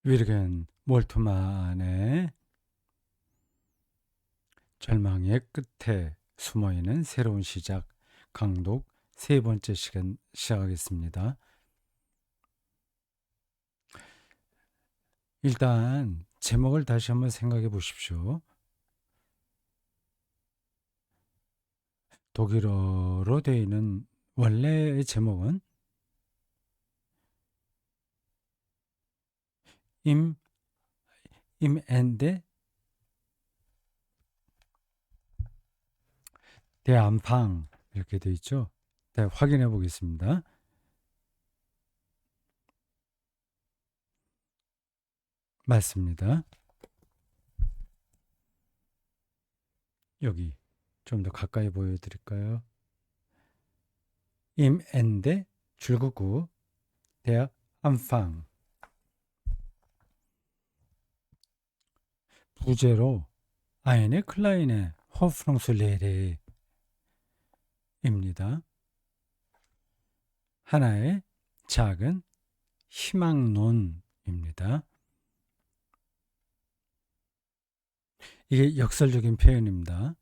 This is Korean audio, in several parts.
위르겐 몰트만의 절망의 끝에 숨어있는 새로운 시작 강독 세 번째 시간 시작하겠습니다. 일단 제목을 다시 한번 생각해 보십시오. 독일어로 되어 있는 원래의 제목은 임, 임엔데 대안팡 이렇게 되어 있죠. 네, 확인해 보겠습니다. 맞습니다. 여기 좀 더 가까이 보여드릴까요? 임엔데 줄거구 대학 안팡 부제로 아인의 클라인의 호프농술레레입니다. 하나의 작은 희망론입니다. 이게 역설적인 표현입니다.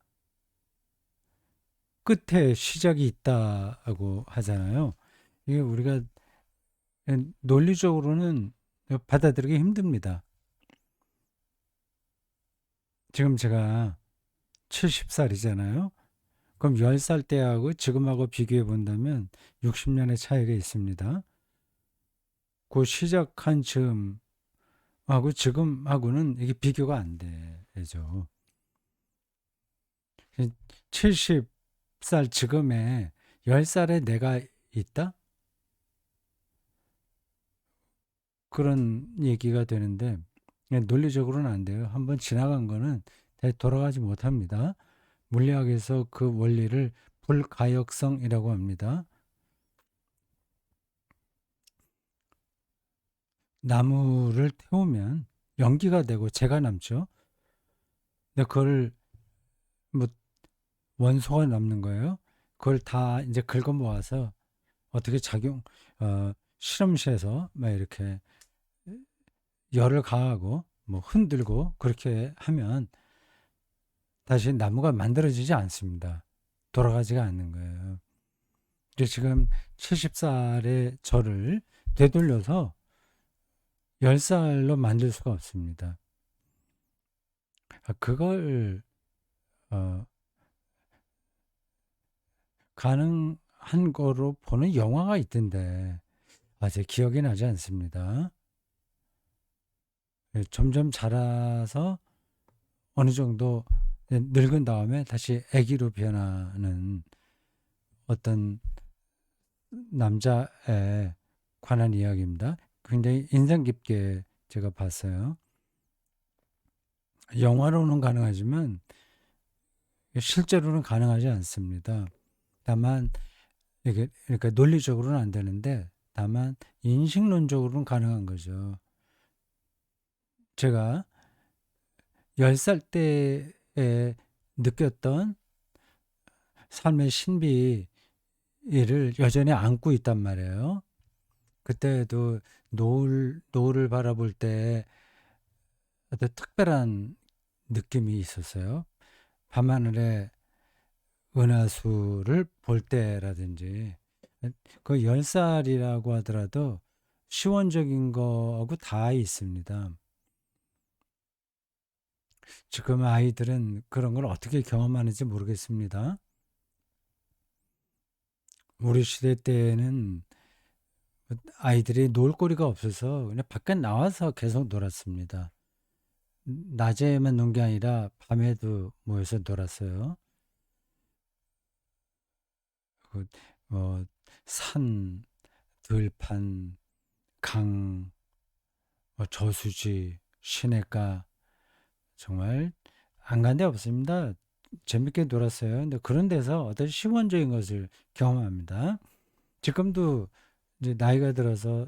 끝에 시작이 있다고 하잖아요. 이게 우리가 논리적으로는 받아들이기 힘듭니다. 지금 제가 70살이잖아요. 그럼 10살 때하고 지금하고 비교해 본다면 60년의 차이가 있습니다. 그 시작한 즈음하고 지금하고는 이게 비교가 안 되죠. 70살 지금에 10살에 내가 있다? 그런 얘기가 되는데 논리적으로는 안 돼요. 한번 지나간 거는 다시 돌아가지 못합니다. 물리학에서 그 원리를 불가역성이라고 합니다. 나무를 태우면 연기가 되고 재가 남죠. 근데 그걸 뭐 원소가 남는 거예요. 그걸 다 이제 긁어 모아서 어떻게 실험실에서 막 이렇게 열을 가하고 뭐 흔들고 그렇게 하면 다시 나무가 만들어지지 않습니다. 돌아가지가 않는 거예요. 그래서 지금 70살의 저를 되돌려서 10살로 만들 수가 없습니다. 그걸 어, 가능한 거로 보는 영화가 있던데 제 기억이 나지 않습니다. 점점 자라서 어느 정도 늙은 다음에 다시 아기로 변하는 어떤 남자에 관한 이야기입니다. 굉장히 인상 깊게 제가 봤어요. 영화로는 가능하지만 실제로는 가능하지 않습니다. 다만 이게 그러니까 논리적으로는 안 되는데 다만 인식론적으로는 가능한 거죠. 제가 10살 때에 느꼈던 삶의 신비를 여전히 안고 있단 말이에요. 그때도 노을을 바라볼 때 어떤 특별한 느낌이 있었어요. 밤하늘에 은하수를 볼 때라든지 그 10살이라고 하더라도 시원적인 거하고 다 있습니다. 지금 아이들은 그런 걸 어떻게 경험하는지 모르겠습니다. 우리 시대 때는 아이들이 놀거리가 없어서 그냥 밖에 나와서 계속 놀았습니다. 낮에만 논 게 아니라 밤에도 모여서 놀았어요. 그, 뭐, 산, 들판, 강, 저수지, 시냇가, 정말 안 간 데 없습니다. 재밌게 놀았어요. 근데 그런 데서 어떤 시원적인 것을 경험합니다. 지금도 이제 나이가 들어서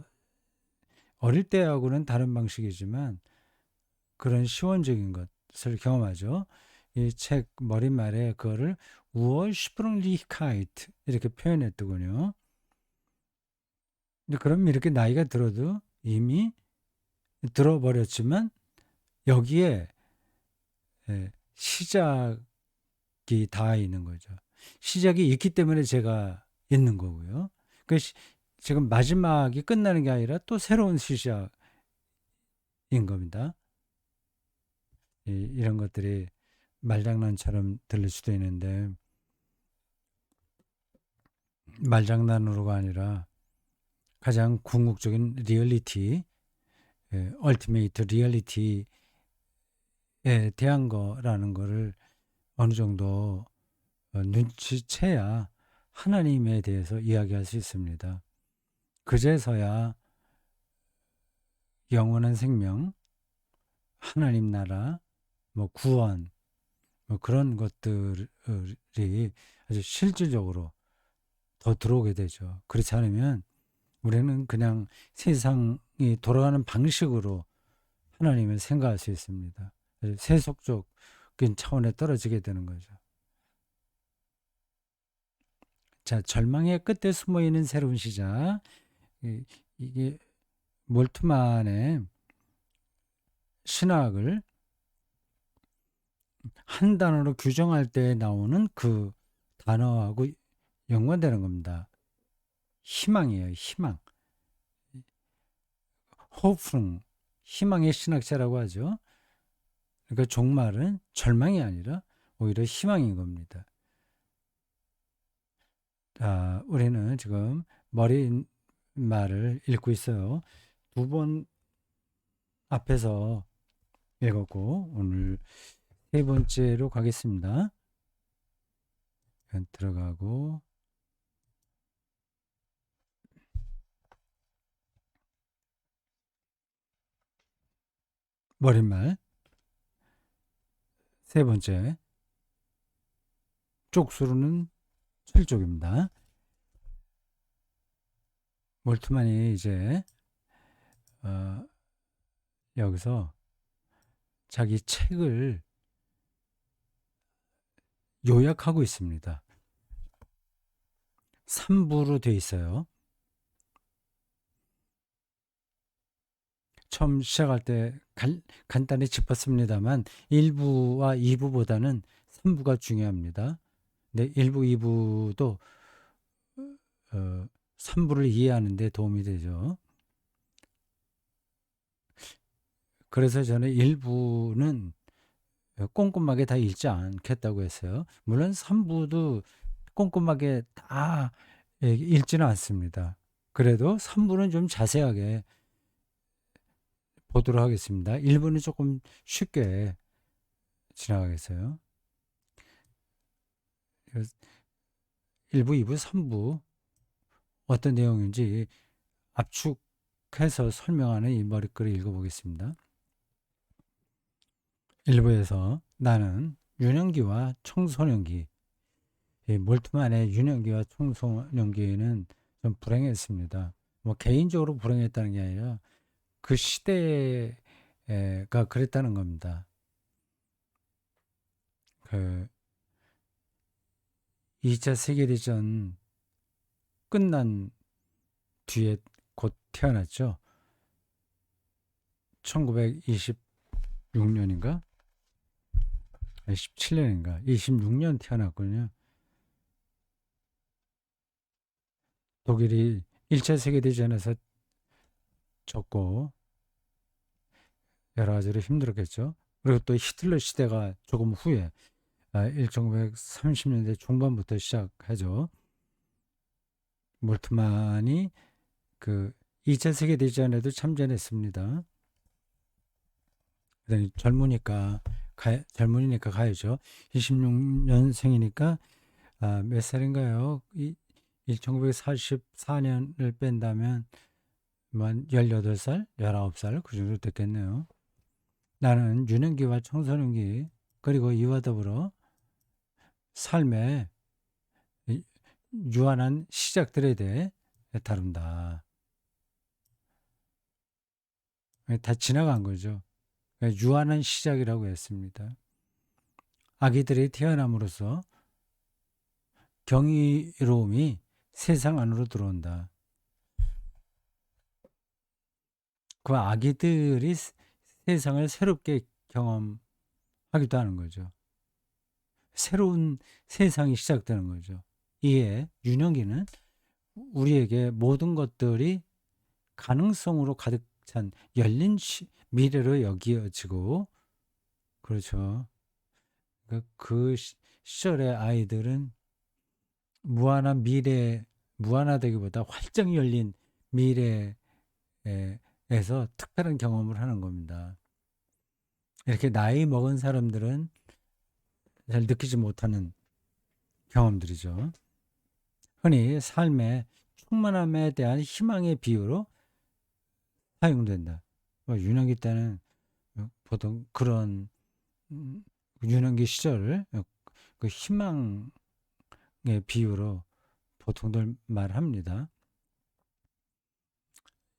어릴 때하고는 다른 방식이지만 그런 시원적인 것을 경험하죠. 이 책 머릿말에 그거를 우어스프링리히카이트 이렇게 표현했더군요. 근데 그럼 이렇게 나이가 들어도 이미 들어버렸지만 여기에 시작이 다 있는 거죠. 시작이 있기 때문에 제가 있는 거고요. 그 지금 마지막이 끝나는 게 아니라 또 새로운 시작인 겁니다. 이런 것들이 말장난처럼 들릴 수도 있는데 말장난으로가 아니라 가장 궁극적인 리얼리티, 얼티메이트 리얼리티에 대한 거라는 거를 어느 정도 눈치채야 하나님에 대해서 이야기할 수 있습니다. 그제서야 영원한 생명, 하나님 나라, 뭐 구원, 뭐 그런 것들이 아주 실질적으로 더 들어오게 되죠. 그렇지 않으면 우리는 그냥 세상이 돌아가는 방식으로 하나님을 생각할 수 있습니다. 세속적인 차원에 떨어지게 되는 거죠. 자, 절망의 끝에 숨어 있는 새로운 시작. 이게 몰트만의 신학을 한 단어로 규정할 때 나오는 그 단어하고 연관되는 겁니다. 희망이에요, 희망. 호프ung, 희망의 신학자라고 하죠. 그러니까 종말은 절망이 아니라 오히려 희망인 겁니다. 자, 우리는 지금 머릿말을 읽고 있어요. 2번 앞에서 읽었고 오늘 3번째로 가겠습니다. 들어가고 머릿말 3번째 쪽수로는 7쪽입니다. 몰트만이 이제 여기서 자기 책을 요약하고 있습니다. 3부로 되어 있어요. 처음 시작할 때 간단히 짚었습니다만 1부와 2부보다는 3부가 중요합니다. 근데 1부, 2부도 3부를 이해하는 데 도움이 되죠. 그래서 저는 1부는 꼼꼼하게 다 읽지 않겠다고 했어요. 물론 3부도 꼼꼼하게 다 읽지는 않습니다. 그래도 3부는 좀 자세하게 보도록 하겠습니다. 1부는 조금 쉽게 지나가겠어요. 1부, 2부, 3부 어떤 내용인지 압축해서 설명하는 이 머릿글을 읽어보겠습니다. 1부에서 나는 유년기와 청소년기, 몰트만의 유년기와 청소년기는 좀 불행했습니다. 뭐 개인적으로 불행했다는 게 아니라 그 시대가 그랬다는 겁니다. 그 2차 세계대전 끝난 뒤에 곧 태어났죠. 1926년인가? 17년인가? 26년 태어났거든요. 독일이 1차 세계대전에서 졌고 여러 가지로 힘들었겠죠. 그리고 또 히틀러 시대가 조금 후에 1930년대 중반부터 시작하죠. 몰트만이 그 2차 세계대전에도 참전했습니다. 젊으니까 가야죠. 26년생이니까 몇 살인가요? 1944년을 뺀다면 18살, 19살 그 정도 됐겠네요. 나는 유년기와 청소년기 그리고 이와 더불어 삶의 유한한 시작들에 대해 다룬다. 다 지나간 거죠. 유한한 시작이라고 했습니다. 아기들이 태어남으로써 경이로움이 세상 안으로 들어온다. 그 아기들이 세상을 새롭게 경험하기도 하는 거죠. 새로운 세상이 시작되는 거죠. 이에 유년기는 우리에게 모든 것들이 가능성으로 가득 찬 열린 미래로 여겨지고, 그렇죠. 그 시절의 아이들은 무한한 미래, 무한하다기보다 활짝 열린 미래에서 특별한 경험을 하는 겁니다. 이렇게 나이 먹은 사람들은 잘 느끼지 못하는 경험들이죠. 흔히 삶의 충만함에 대한 희망의 비유로 사용된다. 유년기 때는 보통 그런 유년기 시절을 그 희망의 비유로 보통들 말합니다.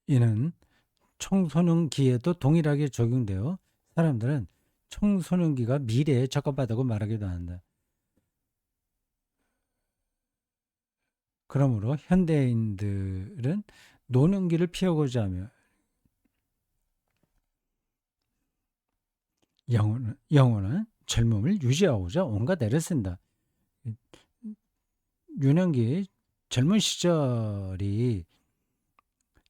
이는 청소년기에도 동일하게 적용되어 사람들은 청소년기가 미래에 적합하다고 말하기도 한다. 그러므로 현대인들은 노년기를 피하고자 하며 영혼은 젊음을 유지하고자 온갖 애를 쓴다. 유년기 젊은 시절이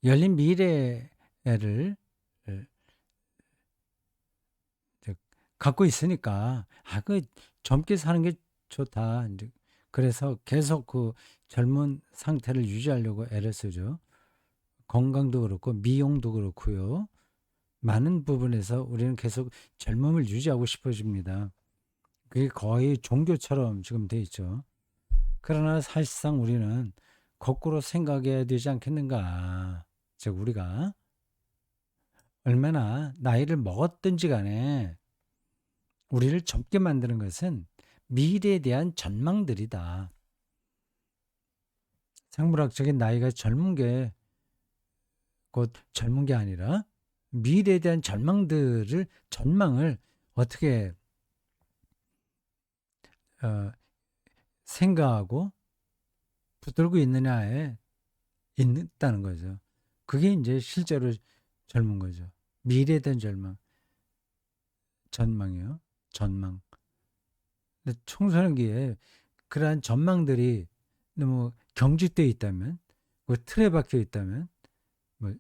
열린 미래를 갖고 있으니까 그 젊게 사는 게 좋다. 이제 그래서 계속 그 젊은 상태를 유지하려고 애를 쓰죠. 건강도 그렇고 미용도 그렇고요. 많은 부분에서 우리는 계속 젊음을 유지하고 싶어집니다. 그게 거의 종교처럼 지금 돼 있죠. 그러나 사실상 우리는 거꾸로 생각해야 되지 않겠는가. 즉 우리가 얼마나 나이를 먹었든지 간에 우리를 젊게 만드는 것은 미래에 대한 전망들이다. 생물학적인 나이가 젊은 게 곧 젊은 게 아니라 미래에 대한 전망을 어떻게 생각하고 붙들고 있느냐에 있다는 거죠. 그게 이제 실제로 젊은 거죠. 미래에 대한 전망이요. 전망. 근데 청소년기에 그러한 전망들이 너무 경직되어 있다면, 그 틀에 박혀 있다면, 뭐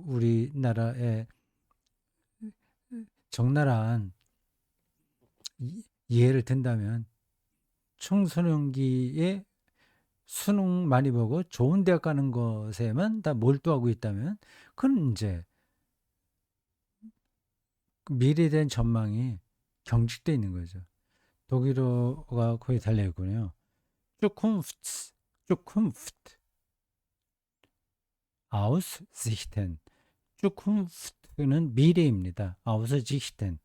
우리나라의 적나라한 예를 든다면 청소년기에 수능 많이 보고 좋은 대학 가는 것에만 다 몰두하고 있다면 그건 이제 미래에 대한 전망이 경직되어 있는 거죠. 독일어가 거의 달려있군요. Zukunft, Zukunft, Aussichten. Zukunft는 미래입니다. Aussichten,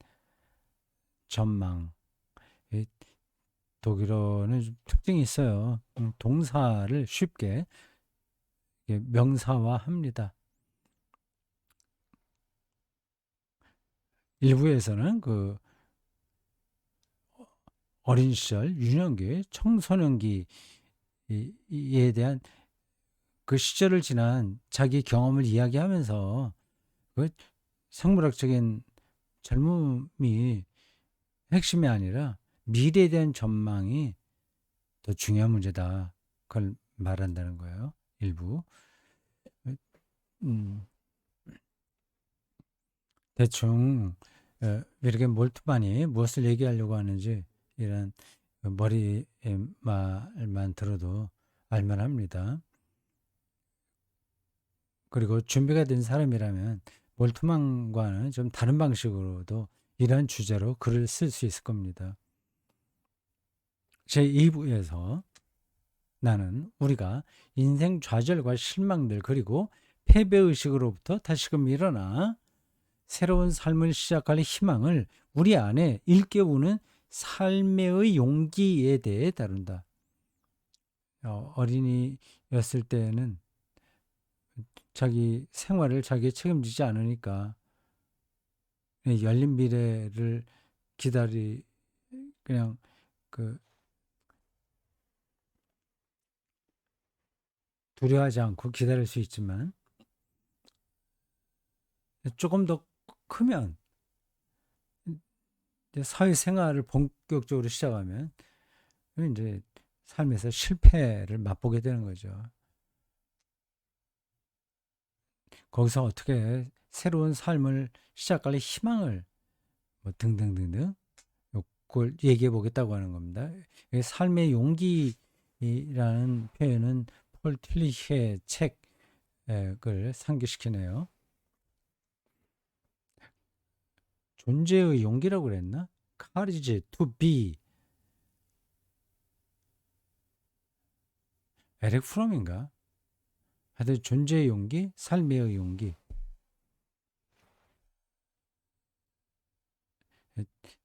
전망. 독일어는 좀 특징이 있어요. 동사를 쉽게 명사화합니다. 일부에서는 그 어린 시절, 유년기, 청소년기에 대한 그 시절을 지난 자기 경험을 이야기하면서 그 생물학적인 젊음이 핵심이 아니라 미래에 대한 전망이 더 중요한 문제다. 그걸 말한다는 거예요. 일부. 음, 대충 이렇게 몰두만이 무엇을 얘기하려고 하는지 이런 머리의 말만 들어도 알만합니다. 그리고 준비가 된 사람이라면 몰트만과는 좀 다른 방식으로도 이런 주제로 글을 쓸 수 있을 겁니다. 제2부에서 나는 우리가 인생 좌절과 실망들 그리고 패배의식으로부터 다시금 일어나 새로운 삶을 시작할 희망을 우리 안에 일깨우는 삶의 용기에 대해 다룬다. 어린이였을 때는 자기 생활을 자기 책임지지 않으니까 열린 미래를 그냥 그 두려워하지 않고 기다릴 수 있지만 조금 더 크면 이제 사회생활을 본격적으로 시작하면 이제 삶에서 실패를 맛보게 되는 거죠. 거기서 어떻게 새로운 삶을 시작할 희망을 뭐 등등등등 그걸 얘기해 보겠다고 하는 겁니다. 삶의 용기라는 표현은 폴 틸리히의 책을 상기시키네요. 존재의 용기라고 그랬나? Courage to be. 에릭 프롬인가? 하여튼 존재의 용기, 삶의 용기.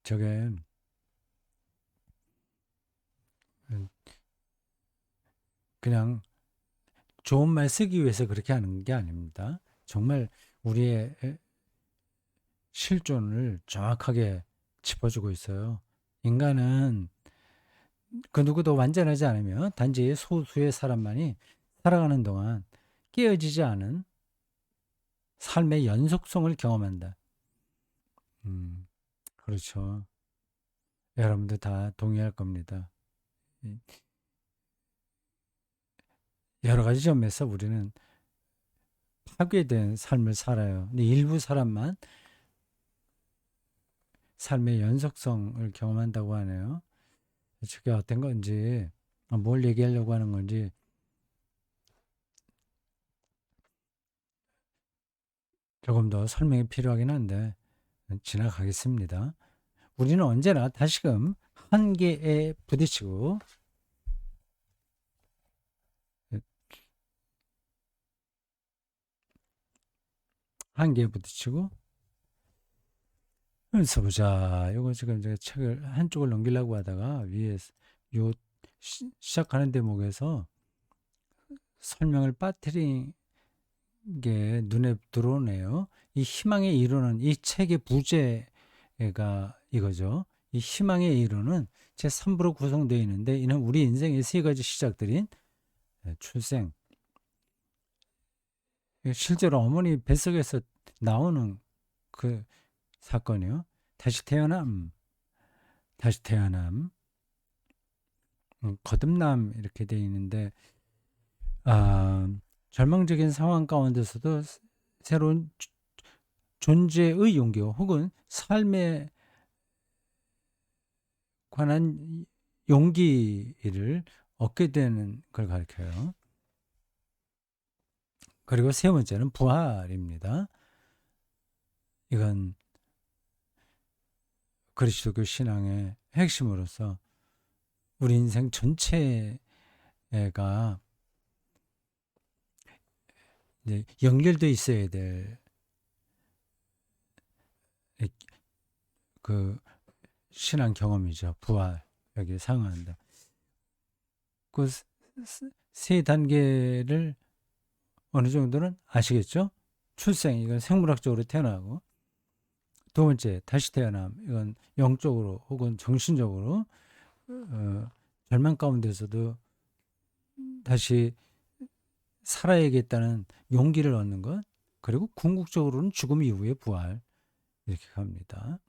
저게 그냥 좋은 말 쓰기 위해서 그렇게 하는 게 아닙니다. 정말 우리의 실존을 정확하게 짚어주고 있어요. 인간은 그 누구도 완전하지 않으며 단지 소수의 사람만이 살아가는 동안 깨어지지 않은 삶의 연속성을 경험한다. 그렇죠. 여러분들 다 동의할 겁니다. 여러 가지 점에서 우리는 파괴된 삶을 살아요. 근데 일부 사람만 삶의 연속성을 경험한다고 하네요. 저게 어떤 건지, 뭘 얘기하려고 하는 건지 조금 더 설명이 필요하긴 한데 지나가겠습니다. 우리는 언제나 다시금 한계에 부딪히고 한계에 부딪히고 써보자. 이거 지금 제가 책을 한쪽을 넘기려고 하다가 위에 요 시작하는 대목에서 설명을 빠뜨린 게 눈에 들어오네요. 이 희망의 이론은 이 책의 부제가 이거죠. 이 희망의 이론은 제 3부로 구성되어 있는데 이는 우리 인생의 세 가지 시작들인 출생, 실제로 어머니 뱃속에서 나오는 그 사건이요. 다시 태어남, 다시 태어남, 거듭남 이렇게 되어 있는데 아, 절망적인 상황 가운데서도 새로운 존재의 용기 혹은 삶에 관한 용기를 얻게 되는 걸 가르쳐요. 그리고 세 번째는 부활입니다. 이건 그리스도교 신앙의 핵심으로서 우리 인생 전체가 이제 연결돼 있어야 될 그 신앙 경험이죠. 부활 여기에 상응한다. 그 세 단계를 어느 정도는 아시겠죠? 출생 이건 생물학적으로 태어나고 두 번째 다시 태어남 이건 영적으로 혹은 정신적으로 절망 가운데서도 다시 살아야겠다는 용기를 얻는 것 그리고 궁극적으로는 죽음 이후의 부활 이렇게 갑니다.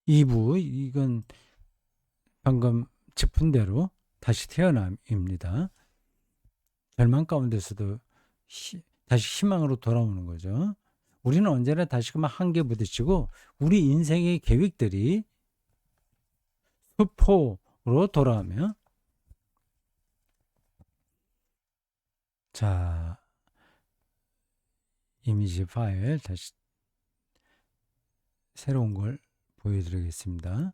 이부 이건 방금 짚은 대로 다시 태어남입니다. 절망 가운데서도 다시 희망으로 돌아오는 거죠. 우리는 언제나 다시금 한계 부딪히고 우리 인생의 계획들이 수포로 돌아가며 자 이미지 파일 다시 새로운 걸 보여드리겠습니다.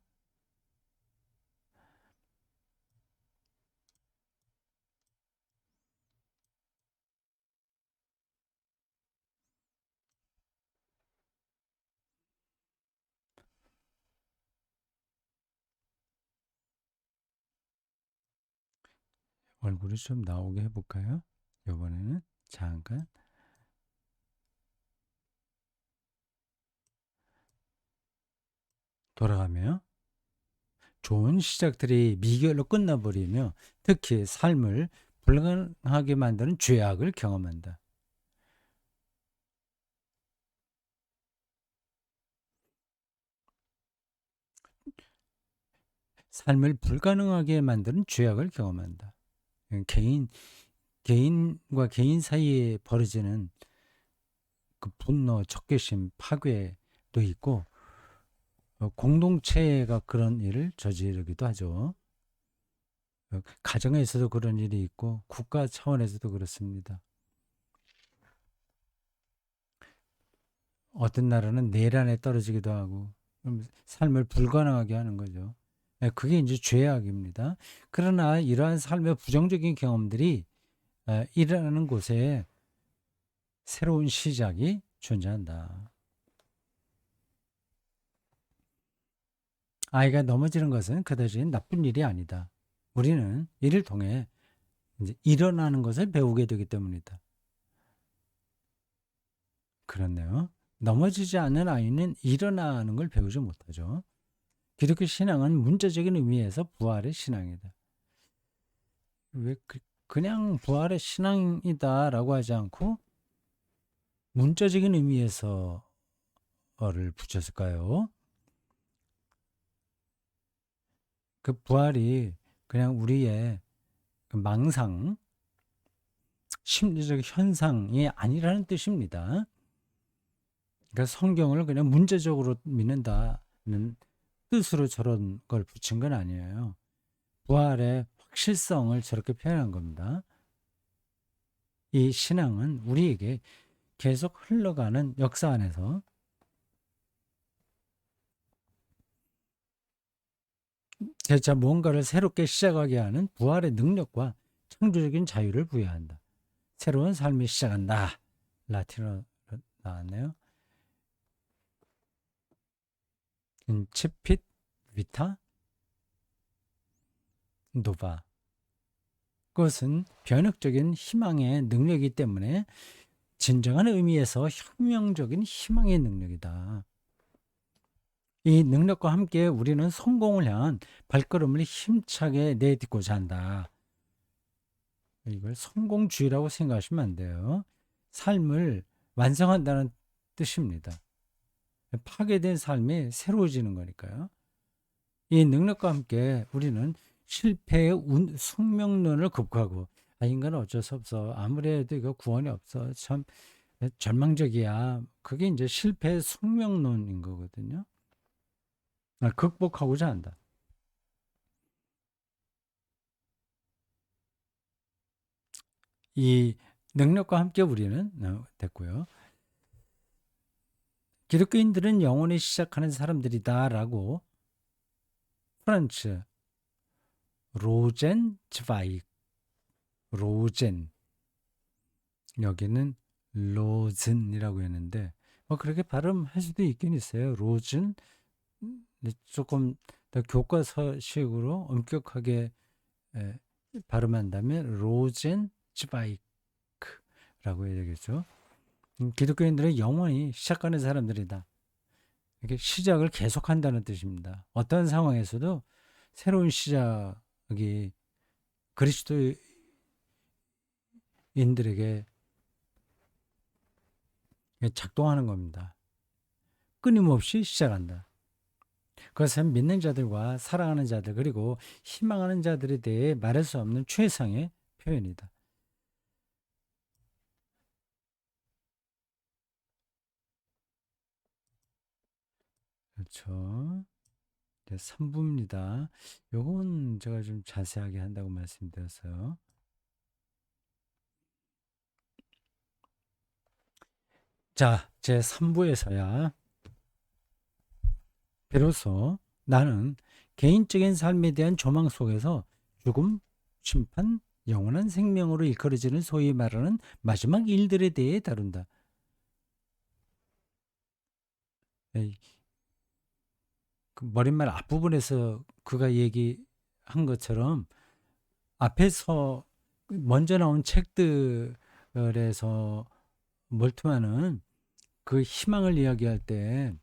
얼굴이 좀 나오게 해볼까요? 이번에는 잠깐 돌아가며 좋은 시작들이 미결로 끝나버리며 특히 삶을 불가능하게 만드는 죄악을 경험한다. 삶을 불가능하게 만드는 죄악을 경험한다. 개인과 개인 사이에 벌어지는 그 분노, 적개심, 파괴도 있고 공동체가 그런 일을 저지르기도 하죠. 가정에서도 그런 일이 있고 국가 차원에서도 그렇습니다. 어떤 나라는 내란에 떨어지기도 하고 삶을 불가능하게 하는 거죠. 그게 이제 죄악입니다. 그러나 이러한 삶의 부정적인 경험들이 일어나는 곳에 새로운 시작이 존재한다. 아이가 넘어지는 것은 그다지 나쁜 일이 아니다. 우리는 이를 통해 이제 일어나는 것을 배우게 되기 때문이다. 그렇네요. 넘어지지 않는 아이는 일어나는 걸 배우지 못하죠. 기독교 신앙은 문자적인 의미에서 부활의 신앙이다. 왜 그냥 부활의 신앙이다라고 하지 않고 문자적인 의미에서를 붙였을까요? 그 부활이 그냥 우리의 그 망상, 심리적 현상이 아니라는 뜻입니다. 그러니까 성경을 그냥 문제적으로 믿는다는 뜻으로 저런 걸 붙인 건 아니에요. 부활의 확실성을 저렇게 표현한 겁니다. 이 신앙은 우리에게 계속 흘러가는 역사 안에서 재차 무언가를 새롭게 시작하게 하는 부활의 능력과 창조적인 자유를 부여한다. 새로운 삶이 시작한다. 라틴어로 나왔네요. 인치핏 비타 노바. 그것은 변혁적인 희망의 능력이기 때문에 진정한 의미에서 혁명적인 희망의 능력이다. 이 능력과 함께 우리는 성공을 향한 발걸음을 힘차게 내딛고자 한다. 이걸 성공주의라고 생각하시면 안 돼요. 삶을 완성한다는 뜻입니다. 파괴된 삶이 새로워지는 거니까요. 이 능력과 함께 우리는 실패의 숙명론을 극복하고 인간은 어쩔 수 없어. 아무래도 이거 구원이 없어. 참 절망적이야. 그게 이제 실패의 숙명론인 거거든요. 극복하고자 한다. 이 능력과 함께 우리는 됐고요. 기독교인들은 영혼이 시작하는 사람들이다라고 프란츠 로젠츠바이크 로젠 여기는 로즌이라고 했는데 뭐 그렇게 발음할 수도 있긴 있어요. 로즌 조금 더 교과서식으로 엄격하게 발음한다면 로젠츠바이크라고 해야 되겠죠. 기독교인들은 영원히 시작하는 사람들이다. 이렇게 시작을 계속한다는 뜻입니다. 어떤 상황에서도 새로운 시작이 그리스도인들에게 작동하는 겁니다. 끊임없이 시작한다. 그것은 믿는 자들과 사랑하는 자들 그리고 희망하는 자들에 대해 말할 수 없는 최상의 표현이다. 그렇죠. 3부입니다. 요건 제가 좀 자세하게 한다고 말씀드렸어요. 자, 제 3부에서야 비로소 나는 개인적인 삶에 대한 조망 속에서 죽음, 심판, 영원한 생명으로 일컬어지는 소위 말하는 마지막 일들에 대해 다룬다. 그 머릿말 앞부분에서 그가 얘기한 것처럼 앞에서 먼저 나온 책들에서 몰트만은 그 희망을 이야기할 때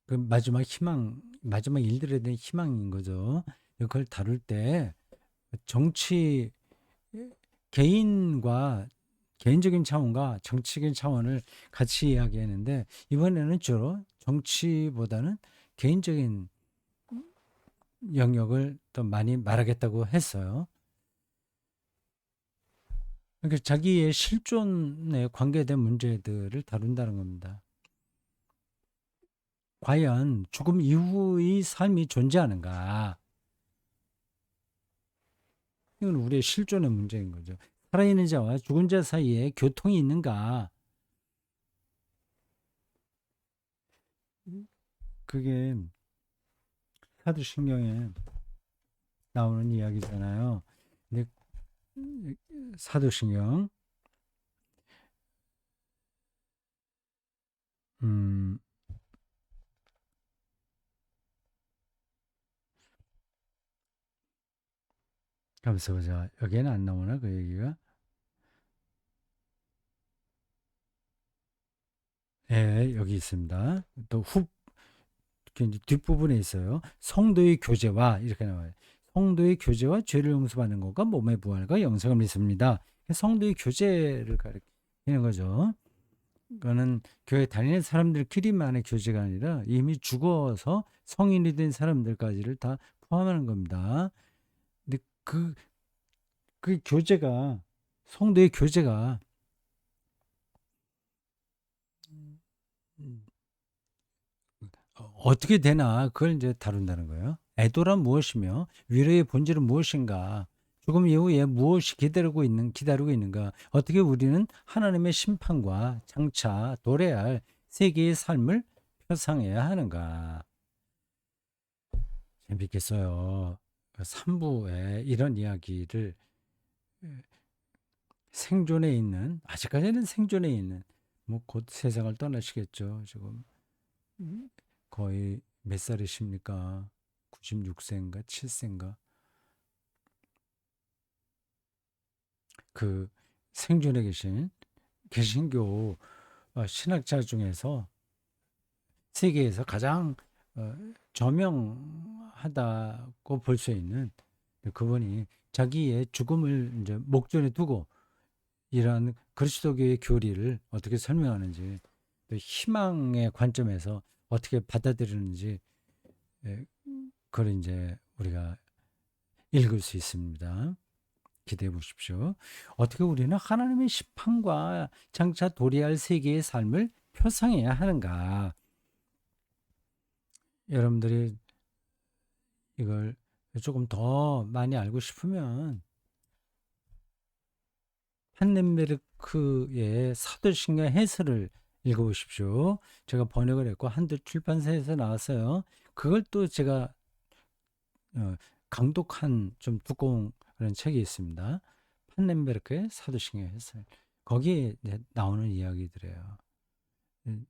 그 마지막 희망 마지막 일들에 대한 희망인 거죠. 그걸 다룰 때 정치 개인과 개인적인 차원과 정치적인 차원을 같이 이야기하는데 이번에는 주로 정치보다는 개인적인 영역을 더 많이 말하겠다고 했어요. 그러니까 자기의 실존에 관계된 문제들을 다룬다는 겁니다. 과연 죽음 이후의 삶이 존재하는가? 이건 우리의 실존의 문제인 거죠. 살아있는 자와 죽은 자 사이에 교통이 있는가? 그게 사도신경에 나오는 이야기잖아요. 근데 사도신경 음, 가만있어 보자. 여기에는 안 나오나 그 얘기가? 예, 여기 있습니다. 또 이제 뒷부분에 있어요. 성도의 교제와 이렇게 나와요. 성도의 교제와 죄를 용서받는 것과 몸의 부활과 영생을 믿습니다. 성도의 교제를 가리키는 거죠. 그거는 교회 다니는 사람들끼리만의 교제가 아니라 이미 죽어서 성인이 된 사람들까지를 다 포함하는 겁니다. 근데 그 교제가 성도의 교제가 어떻게 되나 그걸 이제 다룬다는 거예요. 애도란 무엇이며 위로의 본질은 무엇인가? 죽음 이후에 무엇이 기다리고 있는가? 어떻게 우리는 하나님의 심판과 장차 도래할 세계의 삶을 표상해야 하는가? 재밌겠어요. 3부에 이런 이야기를 생존에 있는 아직까지는 생존에 있는 뭐 곧 세상을 떠나시겠죠. 지금 거의 몇 살이십니까? 96세인가 7세인가? 그 생존에 계신 개신교 신학자 중에서 세계에서 가장 저명하다고 볼 수 있는 그분이 자기의 죽음을 이제 목전에 두고 이러한 그리스도교의 교리를 어떻게 설명하는지 또 희망의 관점에서 어떻게 받아들이는지 그걸 이제 우리가 읽을 수 있습니다. 기대해 보십시오. 어떻게 우리는 하나님의 심판과 장차 도래할 세계의 삶을 표상해야 하는가? 여러분들이 이걸 조금 더 많이 알고 싶으면 판넨베르크의 사도신경 해설을 읽어보십시오. 제가 번역을 했고 한두 출판사에서 나왔어요. 그걸 또 제가 어, 강독한 좀 두꺼운 그런 책이 있습니다. 판넨베르크의 사도신경 해설. 거기에 나오는 이야기들이에요. 음,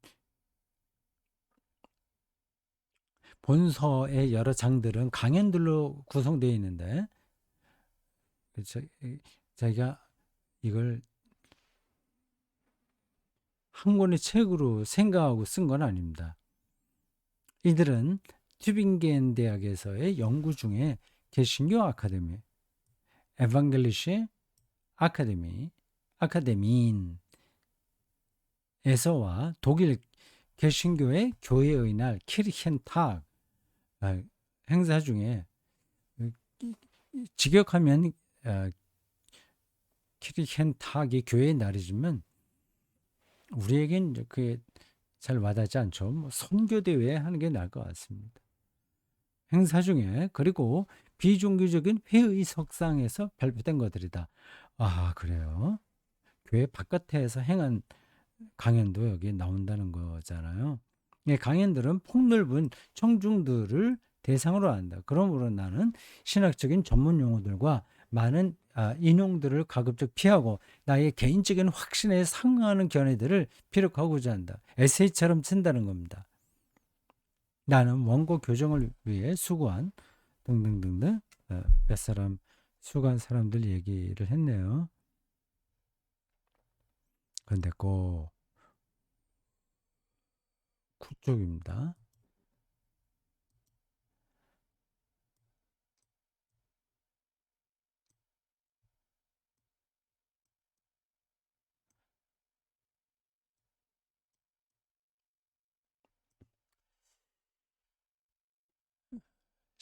본서의 여러 장들은 강연들로 구성되어 있는데 자기가 이걸 한 권의 책으로 생각하고 쓴 건 아닙니다. 이들은 튜빙겐 대학에서의 연구 중에 개신교 아카데미, 에반겔리시 아카데미인에서와 독일 개신교의 교회의 날 키르헨탁 행사 중에 직역하면 키르헨탁이 교회의 날이지만 우리에겐 그게 잘 와닿지 않죠. 뭐 선교대회 하는 게 나을 것 같습니다. 행사 중에 그리고 비종교적인 회의 석상에서 발표된 것들이다. 아, 그래요? 교회 바깥에서 행한 강연도 여기 나온다는 거잖아요. 예, 강연들은 폭넓은 청중들을 대상으로 한다. 그러므로 나는 신학적인 전문 용어들과 많은 인용들을 가급적 피하고 나의 개인적인 확신에 상응하는 견해들을 피력하고자 한다. 에세이처럼 쓴다는 겁니다. 나는 원고 교정을 위해 수고한 등등등등 몇 사람 수고한 사람들 얘기를 했네요. 그런데 꼭 구쪽입니다.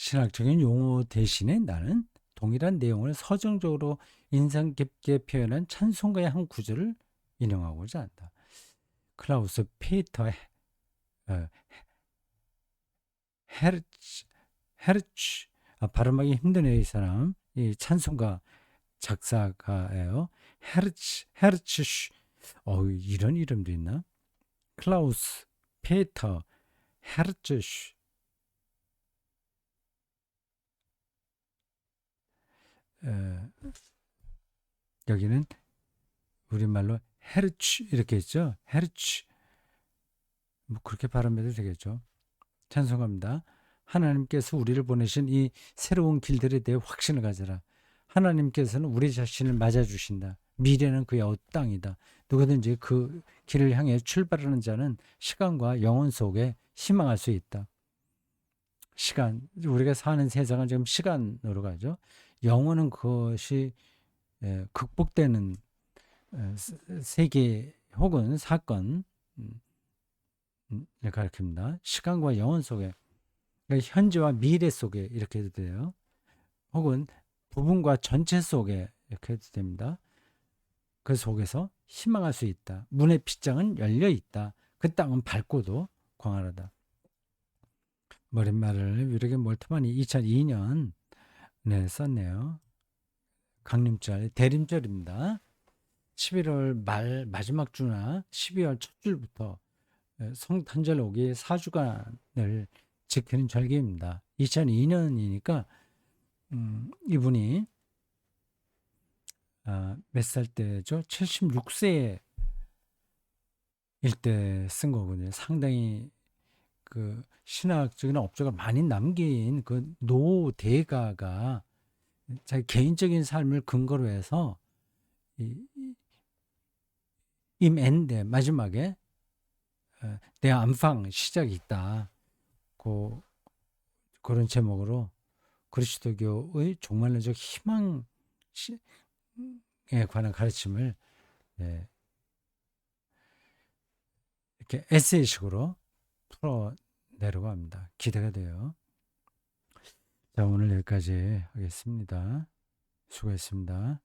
신학적인 용어 대신에 나는 동일한 내용을 서정적으로 인상 깊게 표현한 찬송가의 한 구절을 인용하고자 한다. 클라우스 페이터 어, 헤르츠 헤르츠 발음하기 힘드네요. 이 사람. 이 찬송가 작사가예요. 헤르츠 이런 이름도 있나? 클라우스 페이터 헤르츠 여기는 우리말로 헤르츠 이렇게 있죠. 헤르츠 뭐 그렇게 발음해도 되겠죠. 찬송합니다. 하나님께서 우리를 보내신 이 새로운 길들에 대해 확신을 가져라. 하나님께서는 우리 자신을 맞아주신다. 미래는 그의 땅이다. 누구든지 그 길을 향해 출발하는 자는 시간과 영혼 속에 희망할 수 있다. 시간, 우리가 사는 세상은 지금 시간으로 가죠. 영혼은 그것이 극복되는 세계 혹은 사건 가르칩니다. 시간과 영혼 속에, 그러니까 현재와 미래 속에 이렇게 해도 돼요. 혹은 부분과 전체 속에 이렇게 해도 됩니다. 그 속에서 희망할 수 있다. 문의 빗장은 열려 있다. 그 땅은 밝고도 광활하다. 머릿말을 위력의 몰트만이 2002년 썼네요. 강림절, 대림절입니다. 11월 말 마지막 주나 12월 첫 줄부터 성탄절 오기 4주간을 지키는 절기입니다. 2002년이니까 이분이 몇 살 때죠? 76세 일 때 쓴 거거든요. 상당히 그 신학적인 업적을 많이 남긴 그 노 대가가 자기 개인적인 삶을 근거로 해서 임엔데 마지막에 내 안방 시작이 있다. 그런 제목으로 그리스도교의 종말론적 희망에 관한 가르침을 이렇게 에세이식으로 풀어내려고 합니다. 기대가 돼요. 자, 오늘 여기까지 하겠습니다. 수고했습니다.